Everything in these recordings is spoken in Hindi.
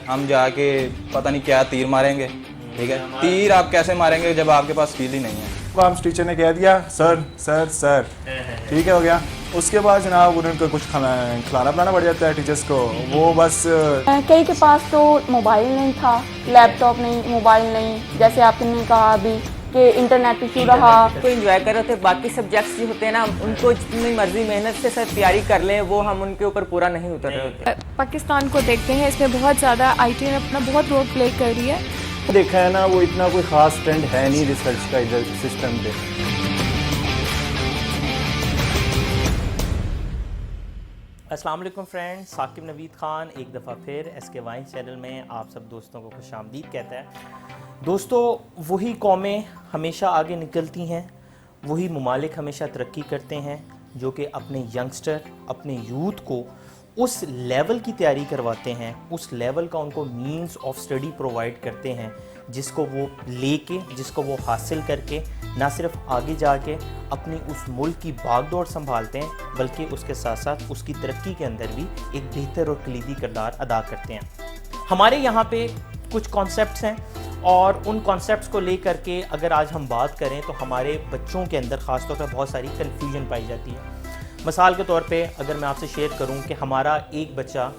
हम जाके पता नहीं क्या तीर मारेंगे। ठीक है, तीर आप कैसे मारेंगे जब आपके पास स्किल ही नहीं है। काम टीचर ने कह दिया सर सर सर, ठीक है हो गया। उसके बाद जनाब उनको कुछ खिलाना पिलाना पड़ जाता है टीचर्स को। वो बस कई के पास तो मोबाइल नहीं था, लैपटॉप नहीं, मोबाइल नहीं, जैसे आपने कहा अभी कि इंटरनेट इशू रहा। को एंजॉय कर रहे थे। बाकी सब्जेक्ट्स जो होते हैं ना, उनको जितनी मर्जी मेहनत से सर तैयारी कर लें, वो हम उनके ऊपर पूरा नहीं उतर रहे होते। पाकिस्तान को देखते हैं, इसमें बहुत ज़्यादा आईटी ने अपना बहुत रोल प्ले कर रही है। देखा है ना, वो इतना कोई ख़ास ट्रेंड है नहीं रिसर्च का इधर सिस्टम पे। अस्सलाम वालेकुम फ्रेंड्स, साकिब नवीद ख़ान एक दफ़ा फिर SK वाइन्स चैनल में आप सब दोस्तों को खुशामदीद कहता है। दोस्तों, वही कौमें हमेशा आगे निकलती हैं, वही ममालिक हमेशा तरक्की करते हैं जो कि अपने यंगस्टर, अपने यूथ को उस लेवल की तैयारी करवाते हैं, उस लेवल का उनको मींस ऑफ स्टडी प्रोवाइड करते हैं जिसको वो लेके, जिसको वो हासिल करके ना सिर्फ आगे जाके अपनी उस मुल्क की भागदौड़ संभालते हैं, बल्कि उसके साथ साथ उसकी तरक्की के अंदर भी एक बेहतर और कलीदी किरदार अदा करते हैं। हमारे यहाँ पे कुछ कॉन्सेप्ट्स हैं और उन कॉन्सेप्ट्स को लेकर के अगर आज हम बात करें तो हमारे बच्चों के अंदर ख़ास तौर पर बहुत सारी कन्फ्यूजन पाई जाती है। मिसाल के तौर पे अगर मैं आपसे शेयर करूं कि हमारा एक बच्चा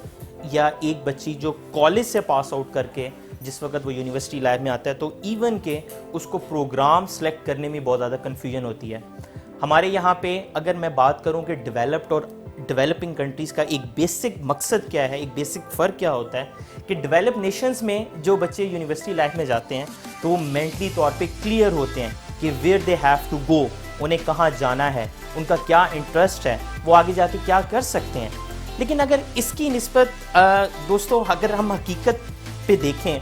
या एक बच्ची जो कॉलेज से पास आउट करके जिस वक्त वो यूनिवर्सिटी लाइफ में आता है, तो इवन के उसको प्रोग्राम सेलेक्ट करने में बहुत ज़्यादा कन्फ्यूजन होती है। हमारे यहाँ पे अगर मैं बात करूँ कि डेवलप्ड और डेवलपिंग कंट्रीज़ का एक बेसिक मकसद क्या है, एक बेसिक फ़र्क क्या होता है कि डेवलप नेशंस में जो बच्चे यूनिवर्सिटी लाइफ में जाते हैं तो वो मेंटली तौर पे क्लियर होते हैं कि where they have to go, उन्हें कहाँ जाना है, उनका क्या इंटरेस्ट है, वो आगे जाके क्या कर सकते हैं। लेकिन अगर इसकी निस्बत दोस्तों अगर हम हकीकत पे देखें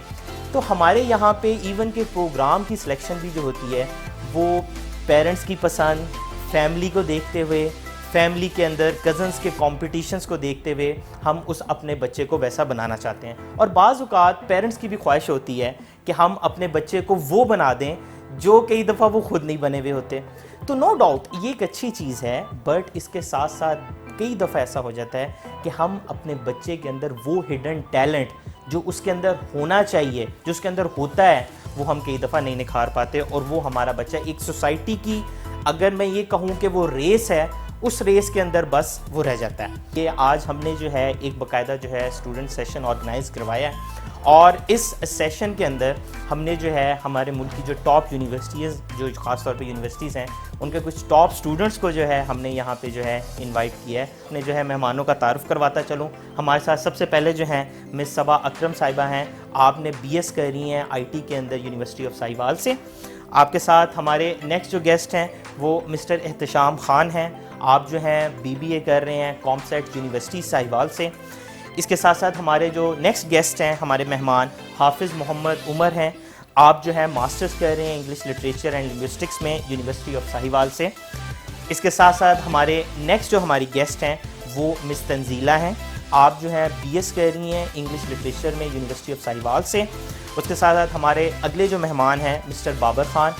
तो हमारे यहाँ पे इवन के प्रोग्राम की सिलेक्शन भी जो होती है वो पेरेंट्स की पसंद, फैमिली को देखते हुए, फैमिली के अंदर कज़न्स के कॉम्पिटिशन्स को देखते हुए हम उस अपने बच्चे को वैसा बनाना चाहते हैं। और बाज़ औक़ात पेरेंट्स की भी ख्वाहिश होती है कि हम अपने बच्चे को वो बना दें जो कई दफ़ा वो खुद नहीं बने हुए होते। तो नो डाउट ये एक अच्छी चीज़ है, बट इसके साथ साथ कई दफ़ा ऐसा हो जाता है कि हम अपने बच्चे के अंदर वो हिडन टैलेंट जो उसके अंदर होना चाहिए, जो उसके अंदर होता है, वो हम कई दफ़ा नहीं निखार पाते और वो हमारा बच्चा एक सोसाइटी की, अगर मैं ये कहूँ कि वो रेस है, उस रेस के अंदर बस वो रह जाता है। ये आज हमने जो है एक बाकायदा जो है स्टूडेंट सेशन ऑर्गेनाइज़ करवाया है और इस सेशन के अंदर हमने जो है हमारे मुल्क की जो टॉप यूनिवर्सिटीज़, जो ख़ास तौर पे यूनिवर्सिटीज़ हैं, उनके कुछ टॉप स्टूडेंट्स को जो है हमने यहाँ पे जो है इनवाइट किया है। अपने जो है मेहमानों का तारुफ़ करवाता चलूँ। हमारे साथ सबसे पहले जो हैं मिस सबा अकरम साहिबा हैं। आपने BS कर रही हैं IT के अंदर यूनिवर्सिटी ऑफ साहिवाल से। आपके साथ हमारे नेक्स्ट जो गेस्ट हैं वो मिस्टर एहतशाम ख़ान हैं। आप जो हैं BBA कर रहे हैं कॉमसेट यूनिवर्सिटी साहिवाल से। इसके साथ साथ हमारे जो नेक्स्ट गेस्ट हैं, हमारे मेहमान हाफिज़ मोहम्मद उमर हैं। आप जो है मास्टर्स कर रहे हैं इंग्लिश लिटरेचर एंड लिंग्विस्टिक्स में यूनिवर्सिटी ऑफ साहिवाल से। इसके साथ साथ हमारे नेक्स्ट जो हमारी गेस्ट हैं वो मिस तंजीला हैं। आप जो है BS कर रही हैं इंग्लिश लिटरेचर में यूनिवर्सिटी ऑफ साहिवाल से। उसके साथ साथ हमारे अगले जो मेहमान हैं मिस्टर बाबर ख़ान।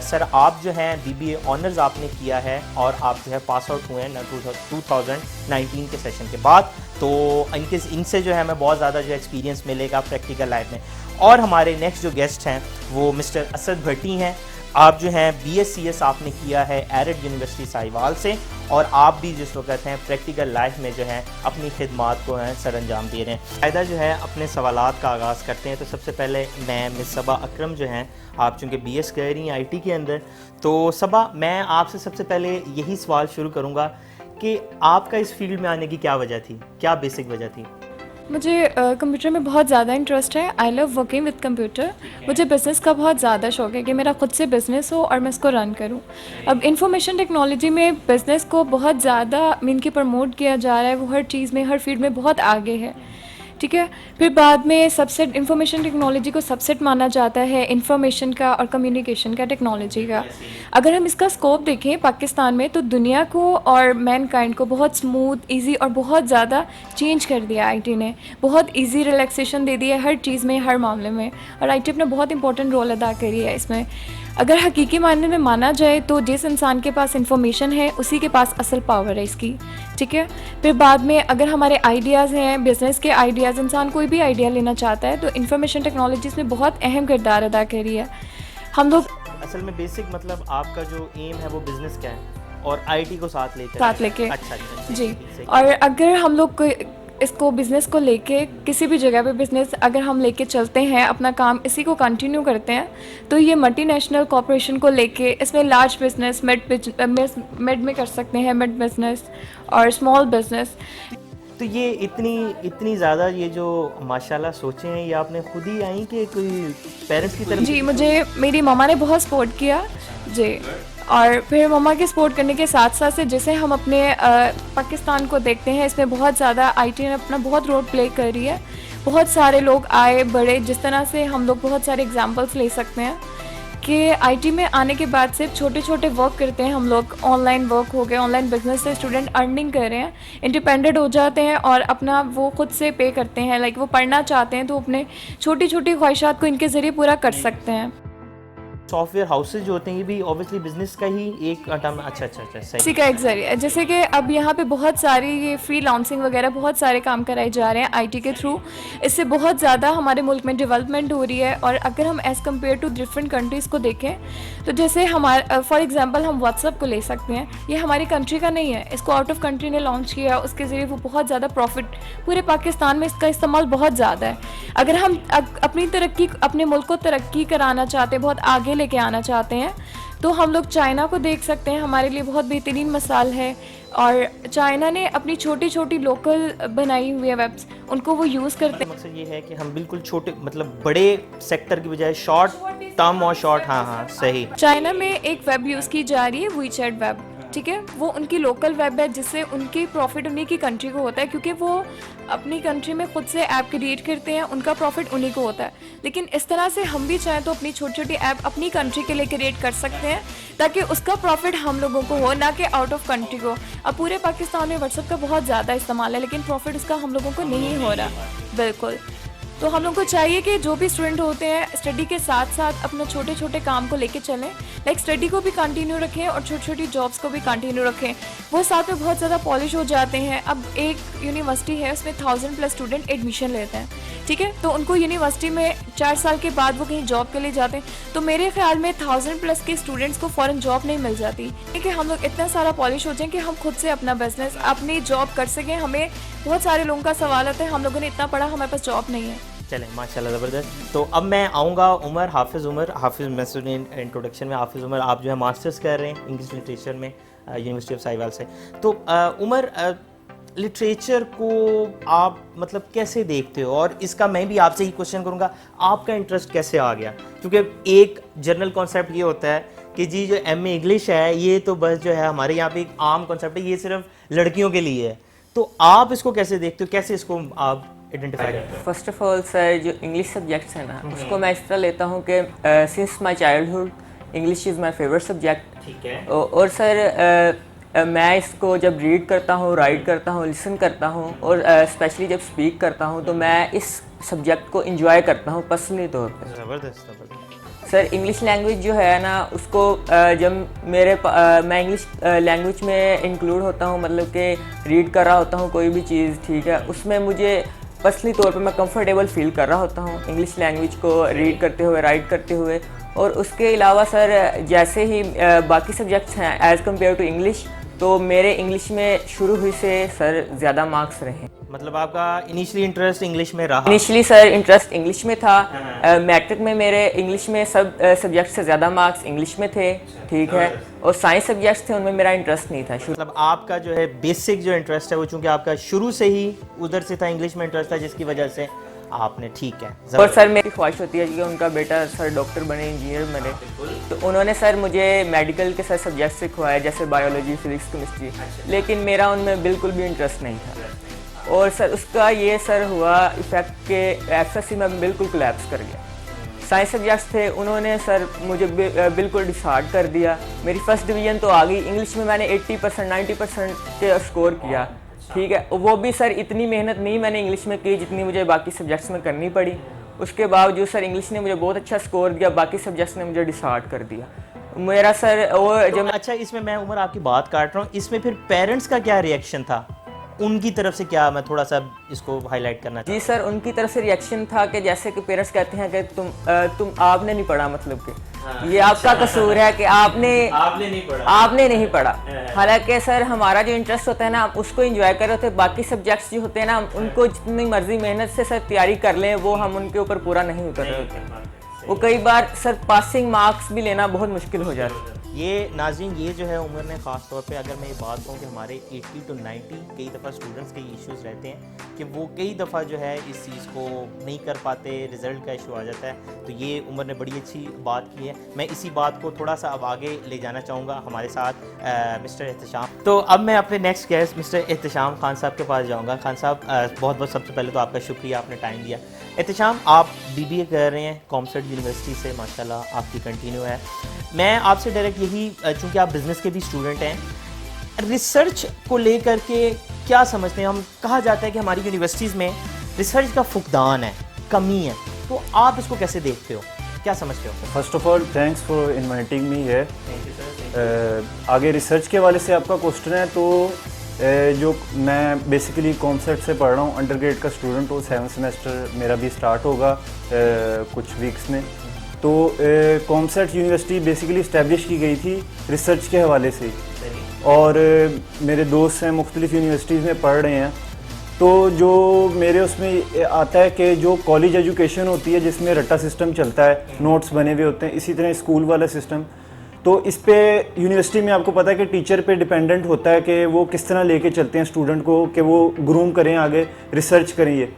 सर आप जो हैं BBA ऑनर्स आपने किया है और आप जो है पास आउट हुए हैं 2019 के सेशन के बाद, तो इनसे जो है हमें बहुत ज़्यादा जो एक्सपीरियंस मिलेगा प्रैक्टिकल लाइफ में। और हमारे नेक्स्ट जो गेस्ट हैं वो मिस्टर असद भट्टी हैं। आप जो हैं BScs आपने किया है एरिड यूनिवर्सिटी साहिवाल से और आप भी जिस वक्त हैं प्रैक्टिकल लाइफ में जो है अपनी खिदमात को हैं सर अंजाम दे रहे हैं। कायदा जो है अपने सवालात का आगाज़ करते हैं। तो सबसे पहले मैं मिस सबा अकरम जो हैं, आप चूँकि BS कर रही हैं IT के अंदर, तो सबा मैं आपसे सबसे पहले यही सवाल शुरू करूँगा कि आपका इस फील्ड में आने की क्या वजह थी, क्या बेसिक वजह थी? मुझे कंप्यूटर में बहुत ज़्यादा इंटरेस्ट है। I love working with computer. मुझे बिज़नेस का बहुत ज़्यादा शौक है कि मेरा खुद से बिज़नेस हो और मैं इसको रन करूं। अब इंफॉर्मेशन टेक्नोलॉजी में बिज़नेस को बहुत ज़्यादा मीन के प्रमोट किया जा रहा है। वो हर चीज़ में, हर फील्ड में बहुत आगे है। ठीक है, फिर बाद में सबसेट इंफॉर्मेशन टेक्नोलॉजी को सबसेट माना जाता है इंफॉर्मेशन का और कम्युनिकेशन का, टेक्नोलॉजी का। अगर हम इसका स्कोप देखें पाकिस्तान में तो दुनिया को और मैनकाइंड को बहुत स्मूथ, इजी और बहुत ज़्यादा चेंज कर दिया IT ने। बहुत इजी रिलैक्सेशन दे दी है हर चीज़ में, हर मामले में, और IT अपना बहुत इंपॉर्टेंट रोल अदा करी है इसमें। अगर हकीकी मायने में माना जाए तो जिस इंसान के पास इंफॉर्मेशन है उसी के पास असल पावर है इसकी, ठीक है। फिर बाद में अगर हमारे आइडियाज़ हैं, बिज़नेस के आइडियाज़, इंसान कोई भी आइडिया लेना चाहता है तो इंफॉर्मेशन टेक्नोलॉजी इसमें बहुत अहम किरदार अदा कर रही है। हम लोग असल में बेसिक मतलब आपका जो एम है वो बिजनेस का है और आईटी को साथ लेके अच्छा जी, और अगर हम लोग इसको बिज़नेस को लेके किसी भी जगह पे बिज़नेस अगर हम लेके चलते हैं, अपना काम इसी को कंटिन्यू करते हैं, तो ये मल्टीनेशनल कॉर्पोरेशन को लेके इसमें लार्ज बिज़नेस, मिड में कर सकते हैं, मिड बिज़नेस और स्मॉल बिज़नेस। तो ये इतनी ज़्यादा ये जो माशाल्लाह सोचें हैं, ये आपने खुद ही आई कि कोई पेरेंट्स की तरफ? जी, मुझे मेरी मम्मा ने बहुत सपोर्ट किया जी, और फिर मम्मा के सपोर्ट करने के साथ साथ से जैसे हम अपने पाकिस्तान को देखते हैं, इसमें बहुत ज़्यादा आईटी ने अपना बहुत रोल प्ले कर रही है। बहुत सारे लोग आए बढ़े, जिस तरह से हम लोग बहुत सारे एग्जांपल्स ले सकते हैं कि आईटी में आने के बाद सिर्फ छोटे छोटे वर्क करते हैं हम लोग, ऑनलाइन वर्क हो गए, ऑनलाइन बिजनेस से स्टूडेंट अर्निंग कर रहे हैं, इंडिपेंडेंट हो जाते हैं और अपना वो खुद से पे करते हैं। लाइक वो पढ़ना चाहते हैं तो अपने छोटी छोटी ख्वाहिशात को इनके ज़रिए पूरा कर सकते हैं। सॉफ्टवेयर हाउसेज जो होते हैं ये भी ऑब्वियसली बिजनेस का ही एक टर्म। अच्छा सही। इसी का एक जरिए, जैसे कि अब यहाँ पे बहुत सारी ये फ्री लांसिंग वगैरह बहुत सारे काम कराए जा रहे हैं आईटी के थ्रू। इससे बहुत ज़्यादा हमारे मुल्क में डेवलपमेंट हो रही है। और अगर हम as compared to different countries को देखें तो जैसे हमारे फॉर एग्जांपल हम व्हाट्सअप को ले सकते हैं, ये हमारी कंट्री का नहीं है, इसको आउट ऑफ कंट्री ने लॉन्च किया, उसके ज़रिए वो बहुत ज़्यादा प्रॉफिट, पूरे पाकिस्तान में इसका इस्तेमाल बहुत ज़्यादा है। अगर हम अपनी तरक्की, अपने मुल्क को तरक्की कराना चाहते हैं, बहुत आगे लेके आना चाहते हैं, तो हम लोग चाइना को देख सकते हैं, हमारे लिए बहुत बेहतरीन मिसाल है। और चाइना ने अपनी छोटी छोटी लोकल बनाई हुई है वेब्स, उनको वो यूज़ करते हैं। मकसद ये है कि हम बिल्कुल छोटे मतलब बड़े सेक्टर की बजाय शॉर्ट टर्म और शॉर्ट, हाँ सही। चाइना में एक वेब यूज़ की जा रही है, वीचैट वेब, ठीक है, वो उनकी लोकल वेब है जिससे उनकी प्रॉफिट उन्हीं की कंट्री को होता है, क्योंकि वो अपनी कंट्री में खुद से ऐप क्रिएट करते हैं, उनका प्रॉफिट उन्हीं को होता है। लेकिन इस तरह से हम भी चाहें तो अपनी छोटी छोटी ऐप अपनी कंट्री के लिए क्रिएट कर सकते हैं ताकि उसका प्रॉफिट हम लोगों को हो, ना कि आउट ऑफ कंट्री को। अब पूरे पाकिस्तान में व्हाट्सएप का बहुत ज़्यादा इस्तेमाल है लेकिन प्रॉफिट उसका हम लोगों को नहीं हो रहा। बिल्कुल, तो हम लोग को चाहिए कि जो भी स्टूडेंट होते हैं स्टडी के साथ साथ अपने छोटे छोटे काम को लेके चलें, लाइक स्टडी को भी कंटिन्यू रखें और छोटी छोटी जॉब्स को भी कंटिन्यू रखें। वो साथ में बहुत ज़्यादा पॉलिश हो जाते हैं। अब एक यूनिवर्सिटी है, उसमें 1000+ स्टूडेंट एडमिशन लेते हैं, ठीक है, तो उनको यूनिवर्सिटी में 4 साल के बाद वो कहीं जॉब के लिए जाते हैं, तो मेरे ख्याल में 1000+ के स्टूडेंट्स को फ़ौरन जॉब नहीं मिल जाती। कि हम लोग इतना सारा पॉलिश हो जाएं कि हम खुद से अपना बिजनेस, अपनी जॉब कर सकें। हमें बहुत सारे लोगों का सवाल आता है, हम लोगों ने इतना पढ़ा, हमारे पास जॉब नहीं है। चलें माशाल्लाह ज़बरदस्त। तो अब मैं आऊँगा उमर, हाफिज़ मैं सुने इंट्रोडक्शन में हाफिज़ उमर आप जो है मास्टर्स कर रहे हैं इंग्लिश लिटरेचर में यूनिवर्सिटी ऑफ साहिवाल से। तो उमर, लिटरेचर को आप मतलब कैसे देखते हो, और इसका मैं भी आपसे ही क्वेश्चन करूँगा, आपका इंटरेस्ट कैसे आ गया? क्योंकि एक जनरल कॉन्सेप्ट ये होता है कि जी जो MA इंग्लिश है ये तो बस जो है हमारे यहाँ पे एक आम कॉन्सेप्ट है, ये सिर्फ लड़कियों के लिए है। तो आप इसको कैसे देखते हो, कैसे इसको आप आइडेंटिफाई करते हो? फर्स्ट ऑफ ऑल सर, जो इंग्लिश सब्जेक्ट्स है ना, उसको मैं इस तरह लेता हूँ कि since my childhood English is my favourite subject. ठीक है। और सर मैं इसको जब रीड करता हूँ, राइट करता हूँ, लिसन करता हूँ और स्पेशली जब स्पीक करता हूँ तो मैं इस सब्जेक्ट को इंजॉय करता हूँ पर्सनली तौर पर। ज़बरदस्त। सर इंग्लिश लैंग्वेज जो है ना, उसको जब मैं इंग्लिश लैंग्वेज में इंक्लूड होता हूँ, मतलब कि रीड कर रहा होता हूँ कोई भी चीज़, ठीक है, उसमें मुझे पर्सनली तौर पे मैं कंफर्टेबल फील कर रहा होता हूँ इंग्लिश लैंग्वेज को रीड करते हुए, राइट करते हुए। और उसके अलावा सर जैसे ही बाकी सब्जेक्ट्स हैं एज़ कम्पेयर टू इंग्लिश, तो मेरे इंग्लिश में शुरू हुई से सर ज़्यादा मार्क्स रहे। मतलब आपका इनिशियली इंटरेस्ट इंग्लिश में रहा? इनिशियली सर इंटरेस्ट इंग्लिश में था। मैट्रिक में मेरे इंग्लिश में सब सब्जेक्ट से ज़्यादा मार्क्स इंग्लिश में थे, ठीक है, और साइंस सब्जेक्ट्स थे उनमें मेरा इंटरेस्ट नहीं था। मतलब आपका जो है बेसिक जो इंटरेस्ट है वो चूँकि आपका शुरू से ही उधर से था, इंग्लिश में इंटरेस्ट था, जिसकी वजह से आपने, ठीक है। और सर मेरी ख्वाहिश होती है कि उनका बेटा सर डॉक्टर बने, इंजीनियर बने, तो उन्होंने सर मुझे मेडिकल के सर सब्जेक्ट सिखवाए जैसे बायोलॉजी, फिजिक्स, केमिस्ट्री, लेकिन मेरा उनमें बिल्कुल भी इंटरेस्ट नहीं था। और सर उसका ये सर हुआ इफ़ेक्ट के एफएससी में बिल्कुल कोलैप्स कर गया। साइंस सब्जेक्ट्स थे, उन्होंने सर मुझे बिल्कुल डिसहार्ट कर दिया। मेरी फर्स्ट डिवीज़न तो आ गई, इंग्लिश में मैंने 80% 90% के स्कोर किया, ठीक है, वो भी सर इतनी मेहनत नहीं मैंने इंग्लिश में की जितनी मुझे बाकी सब्जेक्ट्स में करनी पड़ी। उसके बावजूद सर इंग्लिश ने मुझे बहुत अच्छा स्कोर दिया, बाकी सब्जेक्ट्स ने मुझे डिसहार्ट कर दिया। मेरा सर वो तो जब अच्छा, इसमें मैं उमर आपकी बात काट रहा हूँ, इसमें फिर पेरेंट्स का क्या रिएक्शन था उनकी तरफ से? क्या मैं थोड़ा सा इसको हाईलाइट करना जी सर, उनकी तरफ से रिएक्शन था कि जैसे कि पेरेंट्स कहते हैं कि तुम आपने नहीं पढ़ा, मतलब कि ये आपका कसूर है कि आपने नहीं पढ़ा। हालांकि सर हमारा जो इंटरेस्ट होता है ना, हम उसको एंजॉय कर रहे होते हैं, बाकी सब्जेक्ट्स जो होते हैं ना, उनको जितनी मर्जी मेहनत से सर तैयारी कर लें, वो हम उनके ऊपर पूरा नहीं उतर रहे होते। वो कई बार सर पासिंग मार्क्स भी लेना बहुत मुश्किल हो जाता है। ये नाज़रीन, ये जो है उमर ने ख़ास तौर पे, अगर मैं ये बात कहूँ कि हमारे 80 to 90 कई दफ़ा स्टूडेंट्स के इश्यूज़ रहते हैं कि वो कई दफ़ा जो है इस चीज़ को नहीं कर पाते, रिज़ल्ट का इशू आ जाता है। तो ये उमर ने बड़ी अच्छी बात की है। मैं इसी बात को थोड़ा सा अब आगे ले जाना चाहूँगा हमारे साथ मिस्टर एहतशाम। तो अब मैं अपने next guest mister Ehtesham Khan साहब के पास जाऊँगा। खान साहब, बहुत बहुत सबसे पहले तो आपका शुक्रिया, आपने टाइम दिया। एहतशाम, आप BBA कर रहे हैं कॉमसर्ट यूनिवर्सिटी से, माशाल्लाह आपकी कंटिन्यू है। मैं आपसे डायरेक्ट यही, चूँकि आप बिज़नेस के भी स्टूडेंट हैं, रिसर्च को लेकर के क्या समझते हैं? हम कहा जाता है कि हमारी यूनिवर्सिटीज़ में रिसर्च का फुकदान है, कमी है, तो आप इसको कैसे देखते हो, क्या समझते हो? First of all thanks for inviting me है। आगे रिसर्च के वाले से आपका क्वेश्चन है, तो जो मैं बेसिकली कॉमसर्ट से पढ़ रहा हूँ, अंडर ग्रेड का स्टूडेंट हूँ, 7th सेमेस्टर मेरा भी स्टार्ट होगा कुछ वीक्स में। तो कॉमसर्ट यूनिवर्सिटी बेसिकली इस्टेब्लिश की गई थी रिसर्च के हवाले से, और मेरे दोस्त हैं मुख्तलिफ यूनिवर्सिटीज़ में पढ़ रहे हैं। तो जो मेरे उसमें आता है कि जो कॉलेज एजुकेशन होती है जिसमें रट्टा सिस्टम चलता है, नोट्स बने हुए होते हैं, इसी तरह स्कूल वाला सिस्टम, तो इस पे यूनिवर्सिटी में आपको पता है कि टीचर पे डिपेंडेंट होता है कि वो किस तरह लेके चलते हैं स्टूडेंट को, कि वो ग्रूम करें, आगे रिसर्च करें। ये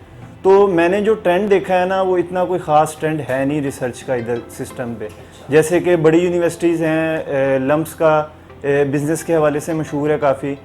तो मैंने जो ट्रेंड देखा है ना, वो इतना कोई ख़ास ट्रेंड है नहीं रिसर्च का इधर सिस्टम पे। जैसे कि बड़ी यूनिवर्सिटीज़ हैं, लम्स का बिज़नेस के हवाले से मशहूर है काफ़ी,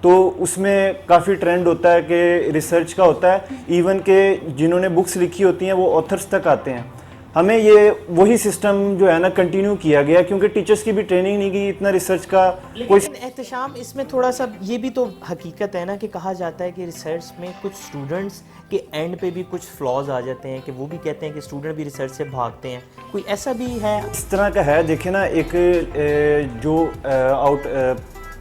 तो उसमें काफ़ी ट्रेंड होता है कि रिसर्च का होता है। इवन के जिन्होंने बुक्स लिखी होती हैं वो ऑथर्स तक आते हैं। हमें ये वही सिस्टम जो है ना कंटिन्यू किया गया, क्योंकि टीचर्स की भी ट्रेनिंग नहीं की, इतना रिसर्च का कोई। लेकिन एहतशाम, इसमें थोड़ा सा ये भी तो हकीकत है ना कि कहा जाता है कि रिसर्च में कुछ स्टूडेंट्स के एंड पे भी कुछ फ्लॉज आ जाते हैं, कि वो भी कहते हैं कि स्टूडेंट भी रिसर्च से भागते हैं, कोई ऐसा भी है? इस तरह का है, देखें ना, एक जो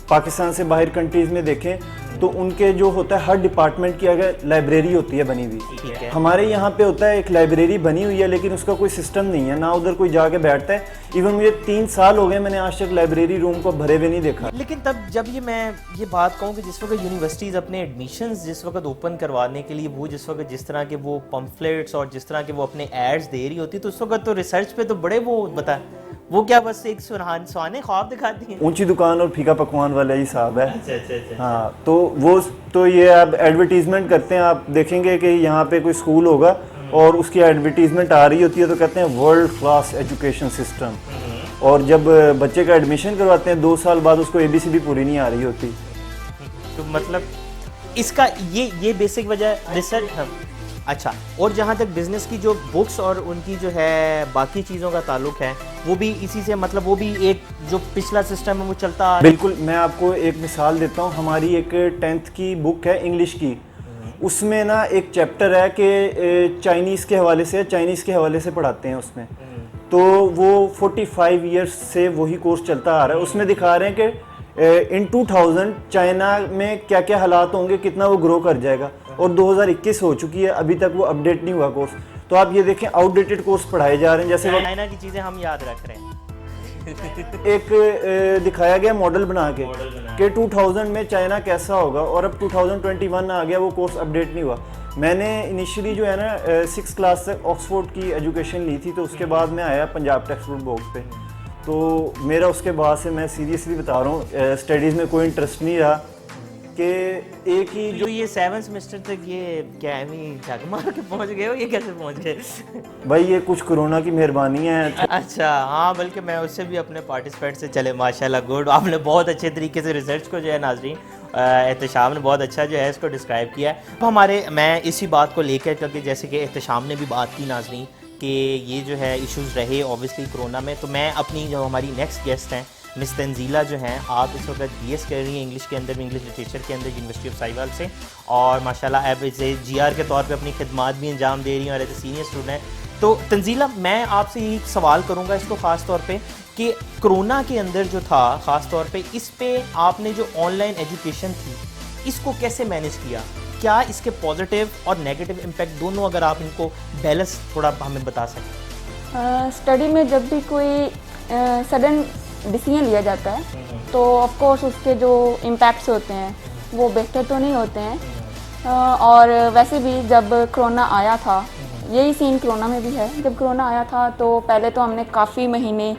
पाकिस्तान से बाहर कंट्रीज़ में देखें तो उनके जो होता है हर डिपार्टमेंट की अगर लाइब्रेरी होती है बनी हुई, हमारे यहाँ पे होता है एक लाइब्रेरी बनी हुई है लेकिन उसका कोई सिस्टम नहीं है, ना उधर कोई जाके बैठता है। इवन मुझे 3 साल हो गए, मैंने आज तक लाइब्रेरी रूम को भरे हुए नहीं देखा। लेकिन तब जब मैं ये बात कहूँ कि जिस वक्त यूनिवर्सिटीज़ अपने एडमिशन्स जिस वक्त ओपन करवाने के लिए वो जिस वक्त जिस तरह के वो पम्फलेट्स और जिस तरह के वो अपने एड्स दे रही होती, तो उस वक्त तो रिसर्च पे तो बड़े वो बता, वो क्या बस एक सुहाने ख्वाब दिखाती हैं। ऊंची दुकान और फीका पकवान वाला ही साहब है। अच्छा। हाँ, तो वो तो ये आप एडवर्टीजमेंट करते हैं, आप देखेंगे कि यहाँ पे कोई स्कूल होगा और उसकी एडवर्टीजमेंट आ रही होती है तो कहते हैं वर्ल्ड क्लास एजुकेशन सिस्टम, और जब बच्चे का एडमिशन करवाते हैं 2 साल बाद उसको ABCD पूरी नहीं आ रही होती। तो मतलब इसका ये बेसिक वजह रिसर्च। अच्छा, और जहाँ तक बिज़नेस की जो बुक्स और उनकी जो है बाकी चीज़ों का ताल्लुक है, वो भी इसी से, मतलब वो भी एक जो पिछला सिस्टम है वो चलता आ रहा है। बिल्कुल, मैं आपको एक मिसाल देता हूँ। हमारी एक 10th की बुक है इंग्लिश की, उसमें ना एक चैप्टर है कि चाइनीज़ के हवाले से पढ़ाते हैं उसमें। तो वो 45 ईयर्स से वही कोर्स चलता आ रहा है। उसमें दिखा रहे हैं कि इन 2000 चाइना में क्या क्या हालात होंगे, कितना वो ग्रो कर जाएगा, और 2021 हो चुकी है, अभी तक वो अपडेट नहीं हुआ कोर्स। तो आप ये देखें, आउटडेटेड कोर्स पढ़ाए जा रहे हैं। जैसे चाइना की चीज़ें हम याद रख रहे हैं। एक दिखाया गया मॉडल बना के कि 2000 में चाइना कैसा होगा, और अब 2021 आ गया, वो कोर्स अपडेट नहीं हुआ। मैंने इनिशियली जो है ना 6th क्लास तक ऑक्सफोर्ड की एजुकेशन ली थी, तो उसके बाद मैं आया पंजाब टेक्स्ट बुक बॉक्स पे। तो मेरा उसके बाद से, मैं सीरियसली बता रहा हूँ, स्टडीज़ में कोई इंटरेस्ट नहीं रहा कि एक ही जो ये 7th सेमेस्टर तक ये क्या है, झक मार के पहुंच गए हो, ये कैसे पहुंच गए? भाई ये कुछ कोरोना की मेहरबानी है। अच्छा, हाँ, बल्कि मैं उससे भी अपने पार्टिसिपेंट से चले, माशाल्लाह, गुड। आपने बहुत अच्छे तरीके से रिसर्च को जो है नाज़रीन, एहतशाम ने बहुत अच्छा जो है इसको डिस्क्राइब किया है। मैं इसी बात को लेकर, क्योंकि जैसे कि एहतशाम ने भी बात की नाज़रीन कि ये जो है इश्यूज़ रहे ऑब्वियसली कोरोना में, तो मैं अपनी जो हमारी नेक्स्ट गेस्ट हैं मिस तंजीला जो हैं, आप इस वक्त BS कर रही हैं इंग्लिश के अंदर, इंग्लिश लिटरेचर के अंदर यूनिवर्सिटी ऑफ साहिवाल से, और माशाल्लाह अब इसे GR के तौर पे अपनी खिदमात भी अंजाम दे रही हैं और एज ए सीनियर स्टूडेंट तो तंजीला, मैं आपसे यही सवाल करूंगा इसको ख़ास तौर पे कि कोरोना के अंदर जो था ख़ास तौर पे इस पे आपने जो ऑनलाइन एजुकेशन थी इसको कैसे मैनेज किया? क्या इसके पॉजिटिव और नेगेटिव इम्पैक्ट दोनों, अगर आप इनको बैलेंस थोड़ा हमें बता सकें। स्टडी में जब भी कोई सडन डिसीजन लिया जाता है तो ऑफ कोर्स उसके जो इम्पैक्ट्स होते हैं वो बेहतर तो नहीं होते हैं। और वैसे भी जब कोरोना आया था, यही सीन कोरोना में भी है, जब कोरोना आया था तो पहले तो हमने काफ़ी महीने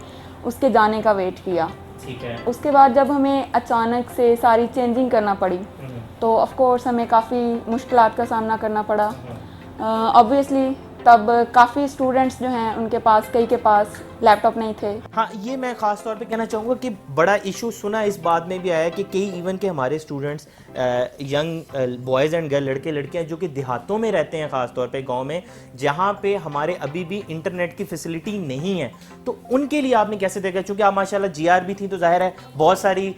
उसके जाने का वेट किया। ठीक है। उसके बाद जब हमें अचानक से सारी चेंजिंग करना पड़ी तो ऑफ कोर्स हमें काफ़ी मुश्किलात का सामना करना पड़ा। ऑब्वियसली तब काफ़ी स्टूडेंट्स जो हैं उनके पास, कई के पास लैपटॉप नहीं थे। हाँ, ये मैं ख़ास तौर पे कहना चाहूँगा कि बड़ा इशू सुना इस बात में भी आया कि कई इवन के हमारे students, young boys and girl, लड़के लड़कियाँ जो कि देहातों में रहते हैं, ख़ास तौर पे गांव में, जहाँ पे हमारे अभी भी इंटरनेट की फैसिलिटी नहीं है, तो उनके लिए आपने कैसे देखा? चूँकि आप माशाल्लाह GR भी थी तो जाहिर है बहुत सारी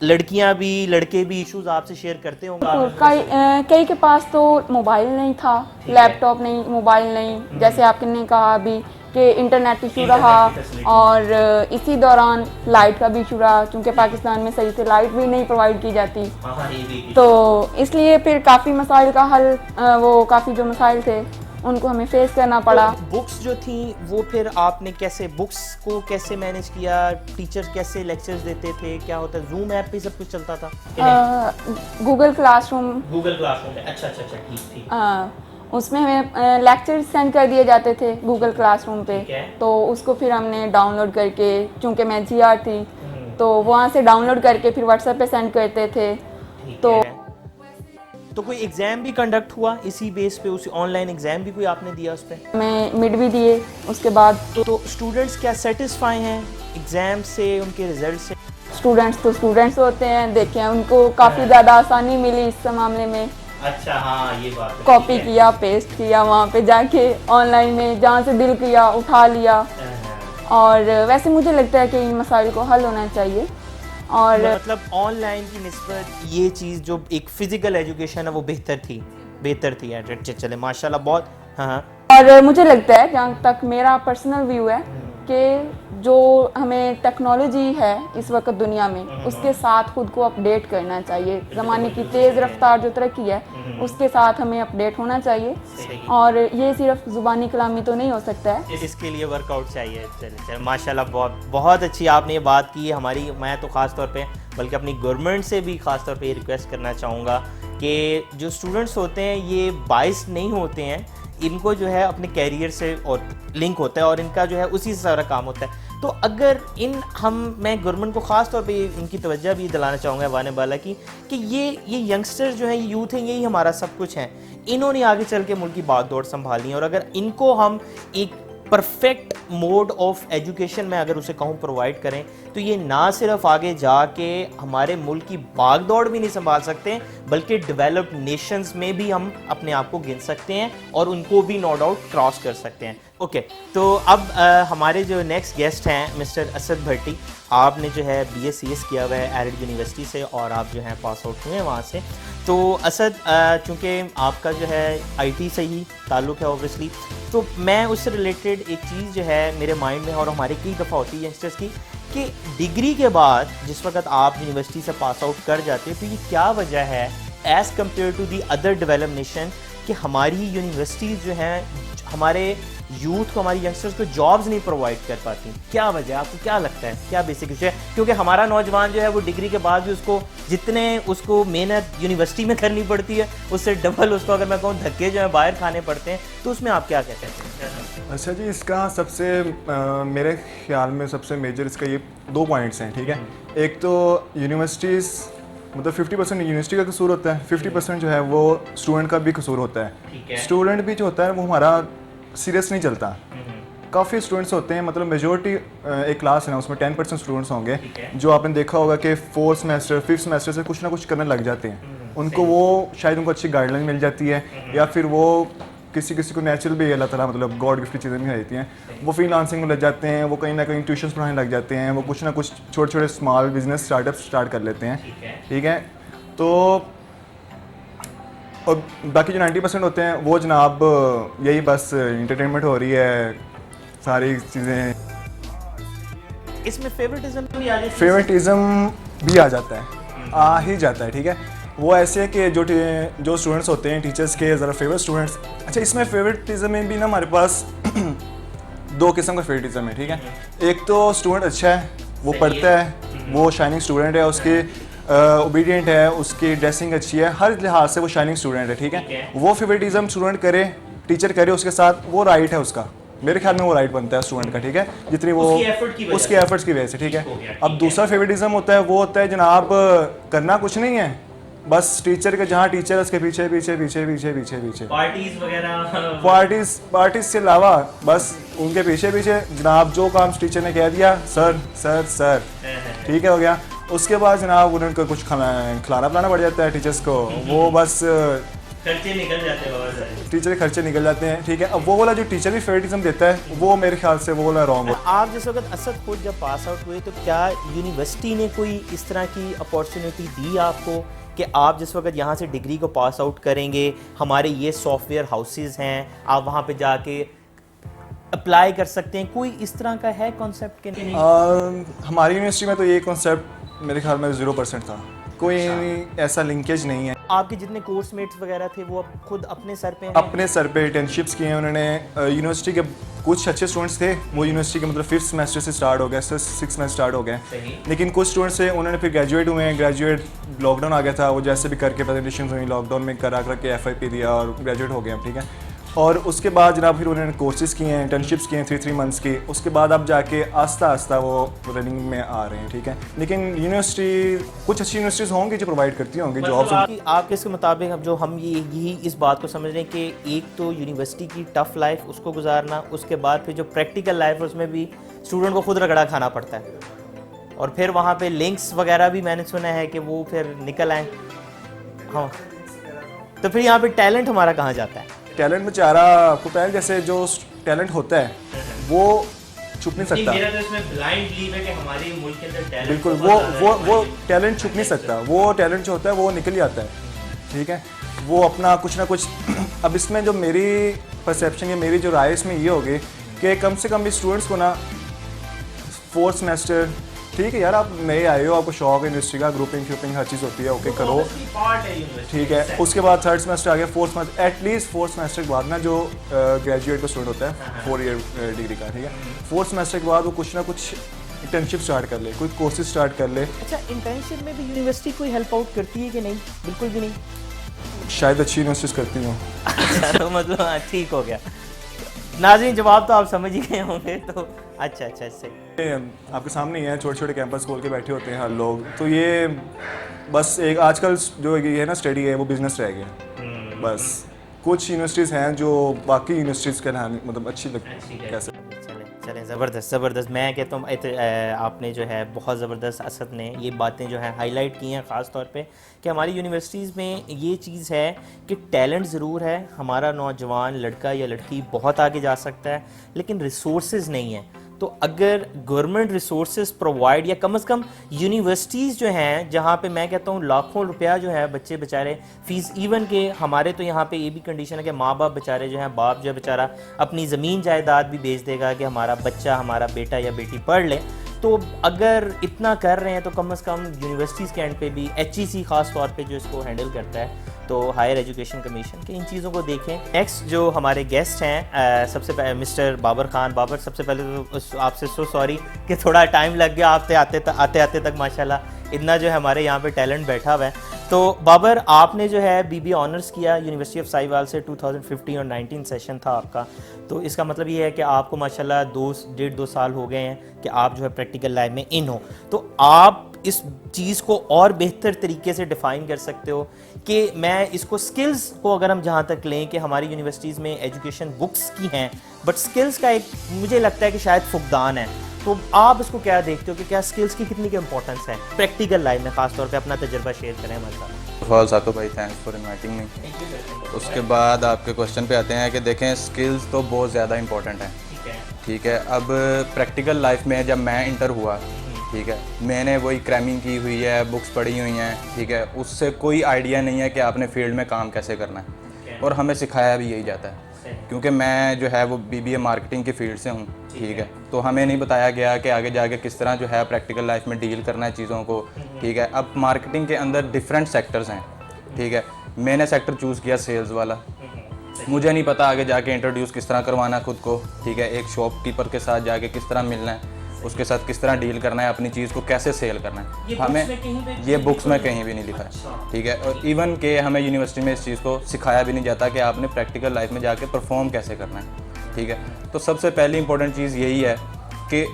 लड़कियाँ भी लड़के भी इश्यूज आपसे शेयर करते होंगे। तो कई के पास तो मोबाइल नहीं था, लैपटॉप नहीं, मोबाइल नहीं, जैसे आपने कहा अभी कि इंटरनेट इशू रहा और इसी दौरान लाइट का भी इशू रहा, क्योंकि पाकिस्तान में सही से लाइट भी नहीं प्रोवाइड की जाती। तो इसलिए फिर काफ़ी मसाइल का हल, वो काफ़ी जो मसाइल थे उनको हमें फेस करना पड़ा। तो बुक्स जो थी वो फिर आपने कैसे, बुक्स को कैसे मैनेज किया? टीचर कैसे लेक्चर्स देते थे? क्या होता है, जूम ऐप पे सब कुछ चलता था? Google classroom. गूगल क्लासरूम में, अच्छा, ठीक। उसमें हमें लेक्चर सेंड कर दिए जाते थे गूगल क्लासरूम पे, तो उसको फिर हमने डाउनलोड करके, चूँकि मैं GR थी तो वहाँ से डाउनलोड करके फिर व्हाट्सएप पे सेंड करते थे। तो कोई एग्ज़ाम भी कंडक्ट हुआ इसी बेस पे? उसी ऑनलाइन एग्ज़ाम भी कोई आपने दिया उस पर? मैं मिड भी दिए उसके बाद। तो स्टूडेंट्स क्या सेटिस्फाई हैं एग्ज़ाम से, उनके रिजल्ट से? स्टूडेंट्स तो स्टूडेंट्स होते हैं, देखें उनको काफ़ी ज़्यादा आसानी मिली इस मामले में। अच्छा, हाँ, ये बात है। कॉपी किया, पेस्ट किया, वहाँ पे जाके ऑनलाइन में जहाँ से दिल किया उठा लिया। और वैसे मुझे लगता है कि इन मसाइल को हल होना चाहिए। और मतलब ऑनलाइन की निस्बत ये चीज़ जो एक फ़िज़िकल एजुकेशन है वो बेहतर थी यार। चले माशाल्लाह, बहुत। हाँ। और मुझे लगता है, जहाँ तक मेरा पर्सनल व्यू है, कि जो हमें टेक्नोलॉजी है इस वक्त दुनिया में, उसके साथ खुद को अपडेट करना चाहिए। ज़माने की तेज़ रफ्तार जो तरक्की है उसके साथ हमें अपडेट होना चाहिए। और ये सिर्फ ज़ुबानी कलामी तो नहीं हो सकता है, इसके लिए वर्कआउट चाहिए। चले माशाल्लाह, बहुत अच्छी आपने ये बात की है हमारी। मैं तो ख़ास तौर पे बल्कि अपनी गवर्नमेंट से भी ख़ास तौर पे ये रिक्वेस्ट करना चाहूँगा कि जो स्टूडेंट्स होते हैं ये बाइस नहीं होते हैं, इनको जो है अपने कैरियर से और लिंक होता है और इनका जो है उसी से सारा काम होता है। तो अगर मैं गवर्नमेंट को ख़ास तौर पे इनकी तवज्जो भी दिलाना चाहूँगा वाने वाला की कि ये यंगस्टर्स जो हैं, ये यूथ हैं, यही हमारा सब कुछ है। इन्होंने आगे चल के मुल्क की बागडोर संभालनी है और अगर इनको हम एक परफेक्ट मोड ऑफ एजुकेशन में अगर उसे कहूँ प्रोवाइड करें तो ये ना सिर्फ आगे जाके हमारे मुल्क की भागदौड़ भी नहीं संभाल सकते बल्कि डेवलप्ड नेशंस में भी हम अपने आप को गिन सकते हैं और उनको भी नो डाउट क्रॉस कर सकते हैं। ओके, तो अब हमारे जो नेक्स्ट गेस्ट हैं मिस्टर असद भट्टी, आपने जो है BScs किया हुआ है एरिड यूनिवर्सिटी से और आप जो हैं पास आउट हुए हैं वहाँ से। तो असद, चूँकि आपका जो है IT से ही ताल्लुक़ है ऑब्वियसली, तो मैं उससे रिलेटेड एक चीज़ जो है मेरे माइंड में और हमारे कई दफ़ा होती है यंगस्टर्स की कि डिग्री के बाद जिस वक्त आप यूनिवर्सिटी से पास आउट कर जाते हैं तो ये क्या वजह है as compared to the other developed nation कि हमारी यूनिवर्सिटीज़ जो हैं हमारे यूथ को, हमारी यंगस्टर्स को जॉब्स नहीं प्रोवाइड कर पाती? क्या वजह, आपको क्या लगता है, क्या बेसिक इशू है? क्योंकि हमारा नौजवान जो है वो डिग्री के बाद भी उसको मेहनत यूनिवर्सिटी में करनी पड़ती है, उससे डबल उसको अगर मैं कहूँ धक्के जो है बाहर खाने पड़ते हैं, तो उसमें आप क्या कहते हैं? अच्छा जी, इसका सबसे मेरे ख्याल में सबसे मेजर इसका ये 2 पॉइंट्स हैं, ठीक है। एक तो यूनिवर्सिटीज़, मतलब 50% यूनिवर्सिटी का कसूर होता है, 50% जो है वो स्टूडेंट का भी कसूर होता है। स्टूडेंट भी जो होता है वो हमारा सीरियस नहीं चलता। काफ़ी स्टूडेंट्स होते हैं, मतलब मेजोरिटी एक क्लास है ना उसमें 10% स्टूडेंट्स होंगे जो आपने देखा होगा कि 4th सेमेस्टर 5th सेमेस्टर से कुछ ना कुछ करने लग जाते हैं। उनको उनको अच्छी गाइडलाइन मिल जाती है या फिर वो किसी को नेचुरल भी अल्लाह ताला मतलब गॉड गिफ्ट चीज़ें भी रहती हैं, वो फ्रीलांसिंग में लग जाते हैं, वो कहीं ना कहीं ट्यूशन्स पढ़ाने लग जाते हैं, वो कुछ ना कुछ छोटे स्मॉल बिजनेस स्टार्टअप स्टार्ट कर लेते हैं, ठीक है। तो और बाकी जो 90% होते हैं वो जनाब यही बस इंटरटेनमेंट हो रही है, सारी चीज़ें। इसमें फेवरेटिज्म भी आ जाती है? फेवरेटिज्म भी आ जाता है, आ ही जाता है, ठीक है। वो ऐसे है कि जो स्टूडेंट्स होते हैं टीचर्स के ज़रा फेवरेट स्टूडेंट्स, अच्छा इसमें फेवरेटिज्म में भी ना हमारे पास दो किस्म का फेवरेटिज्म है, ठीक है। एक तो स्टूडेंट अच्छा है, वो पढ़ता है, वो शाइनिंग स्टूडेंट है, उसके ओबीडियंट है, उसकी ड्रेसिंग अच्छी है, हर लिहाज से वो शाइनिंग स्टूडेंट है, ठीक है। वो फेवरेटिज्म स्टूडेंट करे, टीचर करे उसके साथ, वो राइट है उसका, मेरे ख्याल में वो राइट बनता है स्टूडेंट का, ठीक है, जितनी वो उसके एफर्ट्स की वजह से, ठीक है। अब दूसरा फेवरेटिज्म होता है, वो होता है जनाब करना कुछ नहीं है, बस टीचर के जहाँ टीचर है उसके पीछे पीछे पीछे पीछे पीछे पीछे पार्टीज वगैरह, पार्टीज से अलावा बस उनके पीछे पीछे जनाब जो काम टीचर ने कह दिया सर सर सर, ठीक है, हो गया। उसके बाद जनाब उनको कुछ खिलाना पिलाना पड़ जाता है टीचर्स को, वो बस खर्चे निकल जाते हैं, टीचर के खर्चे निकल जाते हैं, ठीक है। अब वो वाला जो टीचर भी फेवरेटिज्म देता है वो मेरे ख्याल से वो वाला रॉन्ग है। आप जिस वक्त असद खुद जब पास आउट हुए तो क्या यूनिवर्सिटी ने कोई इस तरह की अपॉर्चुनिटी दी आपको कि आप जिस वक्त यहाँ से डिग्री को पास आउट करेंगे, हमारे ये सॉफ्टवेयर हाउसेज हैं, आप वहाँ पे जाके अप्लाई कर सकते हैं, कोई इस तरह का है कॉन्सेप्ट के नहीं? हमारी यूनिवर्सिटी में तो ये कॉन्सेप्ट मेरे ख्याल में 0% था, कोई ऐसा लिंकेज नहीं है। आपके जितने कोर्समेट्स वगैरह थे वो अब खुद अपने सर पे हैं? अपने सर पे इंटर्नशिप्स किए हैं उन्होंने। यूनिवर्सिटी के कुछ अच्छे स्टूडेंट्स थे, वो यूनिवर्सिटी के मतलब 5th सेमेस्टर से स्टार्ट हो गया, 6th सेमेस्टर स्टार्ट हो गए, लेकिन कुछ स्टूडेंट्स थे उन्होंने फिर ग्रेजुएट हुए हैं, ग्रेजुएट लॉकडाउन आ गया था, वो जैसे भी करके प्रेजेंटेशन हुई लॉकडाउन में करा के FIP दिया और ग्रेजुएट हो गए, ठीक है। और उसके बाद जनाब फिर उन्होंने कोर्सेज किए हैं, इंटर्नशिप्स किए हैं 3 मंथ्स की, उसके बाद अब जाके आस्ता आस्ता वो रनिंग में आ रहे हैं, ठीक है। लेकिन यूनिवर्सिटी कुछ अच्छी यूनिवर्सिटीज़ होंगी जो प्रोवाइड करती होंगी जॉब्स। आपके इसके मुताबिक अब जो हम यही इस बात को समझ रहे हैं कि एक तो यूनिवर्सिटी की टफ लाइफ उसको गुजारना, उसके बाद फिर जो प्रैक्टिकल लाइफ है उसमें भी स्टूडेंट को खुद रगड़ा खाना पड़ता है, और फिर वहाँ पे लिंक्स वगैरह भी मैंने सुना है कि वो फिर निकल आए। हाँ, तो फिर यहाँ पे टैलेंट हमारा कहाँ जाता है? टैलेंट बेचारा आपको पता है, जैसे जो टैलेंट होता है वो छुप नहीं सकता। मेरा तो इसमें ब्लाइंड बिलीव है कि हमारे मुल्क के अंदर टैलेंट बिल्कुल वो टैलेंट छुप नहीं सकता, वो टैलेंट जो होता है वो निकल ही आता है, ठीक है। वो अपना कुछ ना कुछ अब इसमें जो मेरी परसेप्शन है, मेरी जो राय इसमें ये होगी कि कम से कम भी स्टूडेंट्स को ना 4th सेमेस्टर, ठीक है यार आप नए आए हो, आपको शौक है यूनिवर्सिटी का, ग्रुपिंग श्रुपिंग हर चीज़ होती है, ओके करो, ठीक है। उसके बाद 3rd सेमेस्टर आ गया, 4th semester, at least 4th semester के बाद ना जो ग्रेजुएट का स्टूडेंट होता है 4 ईयर डिग्री का, ठीक है, 4th सेमेस्टर के बाद वो कुछ ना कुछ इंटर्नशिप स्टार्ट कर ले, कोई कोर्सेज स्टार्ट कर ले। अच्छा, इंटर्नशिप में भी यूनिवर्सिटी कोई हेल्प आउट करती है कि नहीं? बिल्कुल भी नहीं? शायद अच्छी यूनिवर्सिटीज़ करती हूँ। तो मतलब हाँ, ठीक हो गया। नाज़रीन जवाब तो आप समझ ही गए होंगे, तो अच्छा सही। आपके सामने ही है, छोटे छोटे कैंपस खोल के बैठे होते हैं हर लोग, तो ये बस एक आजकल जो ये है ना स्टडी है वो बिजनेस रह गया बस। कुछ यूनिवर्सिटीज़ हैं जो बाकी यूनिवर्सिटीज़ के मतलब अच्छी लगती है कैसे। चलें ज़बरदस्त। मैं कहता हूँ आपने जो है बहुत ज़बरदस्त असद ने ये बातें जो है हाईलाइट की हैं, ख़ास तौर पे कि हमारी यूनिवर्सिटीज़ में ये चीज़ है कि टैलेंट ज़रूर है, हमारा नौजवान लड़का या लड़की बहुत आगे जा सकता है, लेकिन रिसोर्सेज नहीं है। तो अगर गवर्नमेंट रिसोर्सेज प्रोवाइड, या कम से कम यूनिवर्सिटीज़ जो हैं जहाँ पे मैं कहता हूँ लाखों रुपया जो है बच्चे बेचारे फीस, इवन के हमारे तो यहाँ पे ये भी कंडीशन है कि माँ बाप बेचारे जो हैं, बाप जो है बेचारा अपनी ज़मीन जायदाद भी बेच देगा कि हमारा बच्चा, हमारा बेटा या बेटी पढ़ ले। तो अगर इतना कर रहे हैं तो कम से कम यूनिवर्सिटीज़ के एंड पे भी HEC ख़ास तौर पे जो इसको हैंडल करता है, तो हायर एजुकेशन कमीशन के, इन चीज़ों को देखें। नेक्स्ट जो हमारे गेस्ट हैं सबसे पहले मिस्टर बाबर खान। बाबर, सबसे पहले तो आपसे सो सॉरी कि थोड़ा टाइम लग गया, आते आते तक माशाल्लाह इतना जो है हमारे यहाँ पे टैलेंट बैठा हुआ है। तो बाबर, आपने जो है BBA ऑनर्स किया यूनिवर्सिटी ऑफ साहिवाल से, 2015 और 19 सेशन था आपका, तो इसका मतलब ये है कि आपको माशाल्लाह 1.5-2 साल हो गए हैं कि आप जो है प्रैक्टिकल लाइफ में इन हो। तो आप इस चीज़ को और बेहतर तरीके से डिफ़ाइन कर सकते हो कि मैं इसको स्किल्स को अगर हम जहाँ तक लें कि हमारी यूनिवर्सिटीज़ में एजुकेशन बुक्स की हैं, बट स्किल्स का एक मुझे लगता है कि शायद फुकदान है, तो आप इसको क्या देखते हो कि क्या स्किल्स की कितनी की इंपॉर्टेंस है प्रैक्टिकल लाइफ में? खास तौर पे अपना तजर्बा शेयर करें हमारे साथ। फॉल साकिब भाई, थैंक्स फॉर इनवाइटिंग मी। उसके बाद आपके क्वेश्चन पे आते हैं कि देखें स्किल्स तो बहुत ज़्यादा इंपॉर्टेंट है, ठीक है। अब प्रैक्टिकल लाइफ में जब मैं इंटर हुआ, ठीक है। मैंने वही क्रैमिंग की हुई है, बुक्स पढ़ी हुई हैं, ठीक है। उससे कोई आइडिया नहीं है कि आपने फील्ड में काम कैसे करना है, और हमें सिखाया भी यही जाता है, क्योंकि मैं जो है वो BBA मार्केटिंग की फील्ड से हूँ, ठीक है। तो हमें नहीं बताया गया कि आगे जाके किस तरह जो है प्रैक्टिकल लाइफ में डील करना है चीज़ों को, ठीक है। अब मार्केटिंग के अंदर डिफरेंट सेक्टर्स हैं, ठीक है। मैंने सेक्टर चूज़ किया सेल्स वाला। मुझे नहीं पता आगे जाके इंट्रोड्यूस किस तरह करवाना खुद को, ठीक है। एक शॉपकीपर के साथ जाके किस तरह मिलना है, उसके साथ किस तरह डील करना है, अपनी चीज़ को कैसे सेल करना है, हमें ये बुक्स में कहीं भी नहीं लिखा है, ठीक है। और इवन के हमें यूनिवर्सिटी में इस चीज़ को सिखाया भी नहीं जाता कि आपने प्रैक्टिकल लाइफ में जाके परफॉर्म कैसे करना है, ठीक है। तो सबसे पहली इंपॉर्टेंट चीज़ यही है कि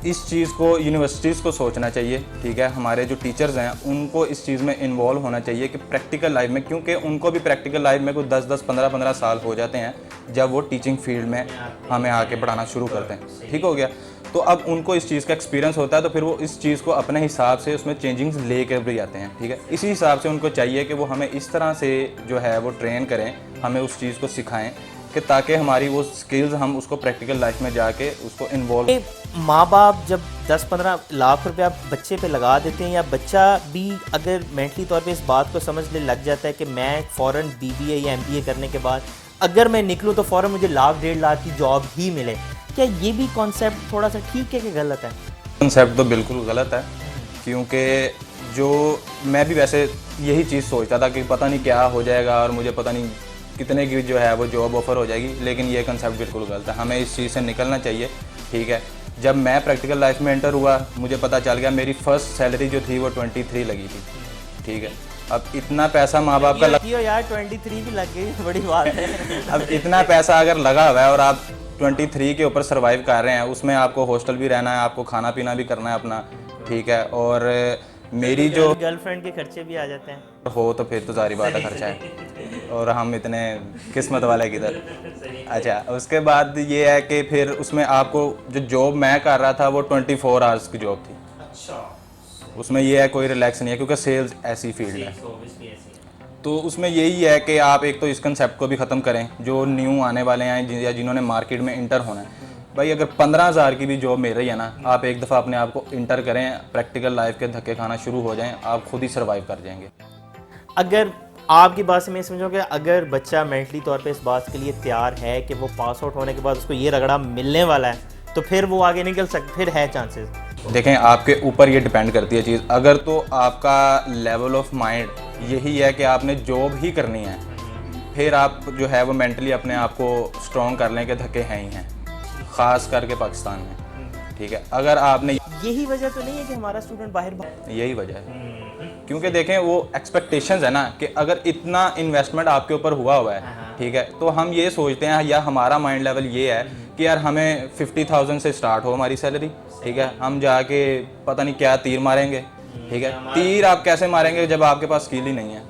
इस चीज़ को यूनिवर्सिटीज़ को सोचना चाहिए, ठीक है। हमारे जो टीचर्स हैं उनको इस चीज़ में इन्वॉल्व होना चाहिए कि प्रैक्टिकल लाइफ में, क्योंकि उनको भी प्रैक्टिकल लाइफ में कोई 10-10, 15-15 साल हो जाते हैं जब वो टीचिंग फील्ड में हमें आके पढ़ाना शुरू करते हैं, ठीक हो गया। तो अब उनको इस चीज़ का एक्सपीरियंस होता है, तो फिर वो इस चीज़ को अपने हिसाब से उसमें चेंजिंग्स ले कर भी आते हैं, ठीक है। इसी हिसाब से उनको चाहिए कि वो हमें इस तरह से जो है वो ट्रेन करें, हमें उस चीज़ को सिखाएं कि ताकि हमारी वो स्किल्स हम उसको प्रैक्टिकल लाइफ में जाके उसको इन्वॉल्व। माँ बाप जब 10-15 लाख रुपया बच्चे पे लगा देते हैं, या बच्चा भी अगर मेंटली तौर पे इस बात को समझने लग जाता है कि मैं फ़ौरन BBA या MBA करने के बाद अगर मैं निकलूँ तो फ़ौरन मुझे 1,00,000-1,50,000 की जॉब ही मिले, क्या ये भी कॉन्सेप्ट थोड़ा सा ठीक है कि गलत है? कॉन्सेप्ट तो बिल्कुल गलत है, क्योंकि जो मैं भी वैसे यही चीज़ सोचता था कि पता नहीं क्या हो जाएगा और मुझे पता नहीं कितने की जो है वो जॉब ऑफ़र हो जाएगी, लेकिन ये कंसेप्ट बिल्कुल गलत है। हमें इस चीज़ से निकलना चाहिए, ठीक है। जब मैं प्रैक्टिकल लाइफ में एंटर हुआ, मुझे पता चल गया मेरी फ़र्स्ट सैलरी जो थी वो 23 लगी थी, ठीक है। अब इतना पैसा माँ बाप का यार 23 भी लग गई, बड़ी बात है। अब इतना पैसा अगर लगा हुआ है और आप 23 के ऊपर सर्वाइव कर रहे हैं, उसमें आपको हॉस्टल भी रहना है, आपको खाना पीना भी करना है अपना, ठीक है। और मेरी जो गर्लफ्रेंड के खर्चे भी आ जाते हैं हो तो फिर तो सारी बात है, खर्चा है, और हम इतने किस्मत वाले किधर। अच्छा, उसके बाद ये है कि फिर उसमें आपको जो जॉब मैं कर रहा था वो 24 आवर्स की जॉब थी। अच्छा, उसमें ये है कोई रिलैक्स नहीं है, क्योंकि सेल्स ऐसी फील्ड है। तो उसमें यही है कि आप एक तो इस कंसेप्ट को भी ख़त्म करें, जो न्यू आने वाले हैं या जिन्होंने मार्केट में इंटर होना है। भाई अगर 15,000 की भी जॉब मिल रही है ना, आप एक दफ़ा अपने आप को इंटर करें, प्रैक्टिकल लाइफ के धक्के खाना शुरू हो जाएं, आप खुद ही सर्वाइव कर जाएंगे। अगर आपकी बात से मैं समझूँ कि अगर बच्चा मेंटली तौर पे इस बात के लिए तैयार है कि वो पास आउट होने के बाद उसको ये रगड़ा मिलने वाला है, तो फिर वो आगे निकल सकते, फिर है चांसेस। देखें, आपके ऊपर ये डिपेंड करती है चीज़। अगर तो आपका लेवल ऑफ माइंड यही है कि आपने जॉब ही करनी है, फिर आप जो है वो मेंटली अपने आप को स्ट्रॉन्ग करने के धक्के हैं ही हैं, ख़ास करके पाकिस्तान में, ठीक है। अगर आपने यही वजह तो नहीं है कि हमारा स्टूडेंट बाहर यही वजह है, क्योंकि देखें वो एक्सपेक्टेशंस है ना कि अगर इतना इन्वेस्टमेंट आपके ऊपर हुआ है, ठीक है, तो हम ये सोचते हैं या हमारा माइंड लेवल ये है कि यार हमें 50,000 से स्टार्ट हो हमारी सैलरी, ठीक है। हम जाके पता नहीं क्या तीर मारेंगे, ठीक है। तीर आप कैसे मारेंगे जब आपके पास स्किल ही नहीं है,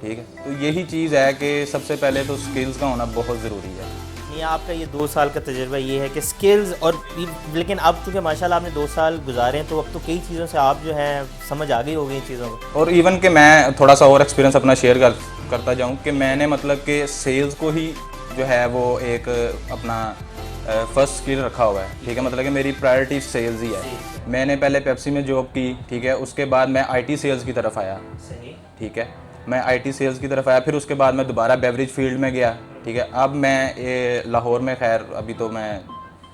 ठीक है। तो यही चीज़ है कि सबसे पहले तो स्किल्स का होना बहुत ज़रूरी है। ये आपका ये 2 साल का तजुर्बा ये है कि स्किल्स और, लेकिन अब चूँकि माशाल्लाह आपने 2 साल गुजारे हैं, तो अब तो कई चीज़ों से आप जो है समझ आ गई होगी इन चीज़ों को। और इवन कि मैं थोड़ा सा और एक्सपीरियंस अपना शेयर करता जाऊं कि मैंने मतलब कि सेल्स को ही जो है वो एक अपना फर्स्ट स्किल रखा हुआ है, ठीक है। मतलब कि मेरी प्रायोरिटी सेल्स ही है। मैंने पहले पेप्सी में जॉब की, ठीक है। उसके बाद मैं IT सेल्स की तरफ आया, ठीक है। मैं IT सेल्स की तरफ आया, फिर उसके बाद मैं दोबारा बेवरेज फील्ड में गया, ठीक है। अब मैं लाहौर में, खैर अभी तो मैं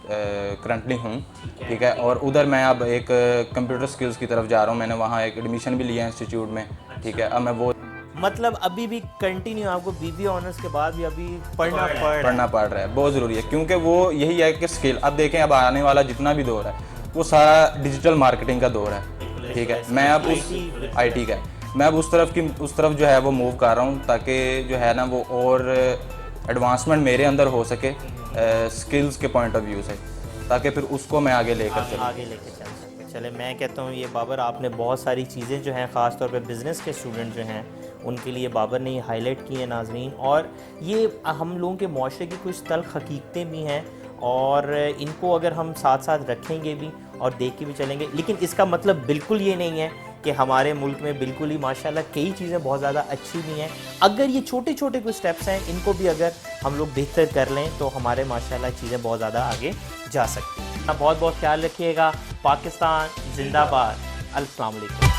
करंटली हूँ, ठीक है। और उधर मैं अब एक कंप्यूटर स्किल्स की तरफ जा रहा हूँ। मैंने वहाँ एक एडमिशन भी लिया है इंस्टीट्यूट में, ठीक है। अब मैं वो मतलब अभी भी कंटिन्यू आपको BBA ऑनर्स के बाद भी अभी पढ़ना पड़ रहा है, बहुत ज़रूरी है, क्योंकि वो यही है कि स्किल। अब देखें, अब आने वाला जितना भी दौर है वो सारा डिजिटल मार्केटिंग का दौर है, ठीक है। मैं अब उस IT का मैं अब उस तरफ जो है वो मूव कर रहा हूँ, ताकि जो है ना वो और एडवांसमेंट मेरे अंदर हो सके स्किल्स के पॉइंट ऑफ व्यू से, ताकि फिर उसको मैं आगे लेकर चल सकूँ। चले, मैं कहता हूँ ये बाबर आपने बहुत सारी चीज़ें जो हैं ख़ास तौर पे बिज़नेस के स्टूडेंट जो हैं उनके लिए बाबर ने हाईलाइट की है नाज़रीन, और ये हम लोगों के माशरे की कुछ तल्ख़ हकीकतें भी हैं, और इनको अगर हम साथ साथ रखेंगे भी और देख के भी चलेंगे। लेकिन इसका मतलब बिल्कुल ये नहीं है कि हमारे मुल्क में बिल्कुल ही माशाल्लाह कई चीज़ें बहुत ज़्यादा अच्छी भी हैं। अगर ये छोटे छोटे कुछ स्टेप्स हैं, इनको भी अगर हम लोग बेहतर कर लें तो हमारे माशाल्लाह चीज़ें बहुत ज़्यादा आगे जा सकती हैं। बहुत बहुत ख्याल रखिएगा। पाकिस्तान जिंदाबाद। अस्सलाम वालेकुम।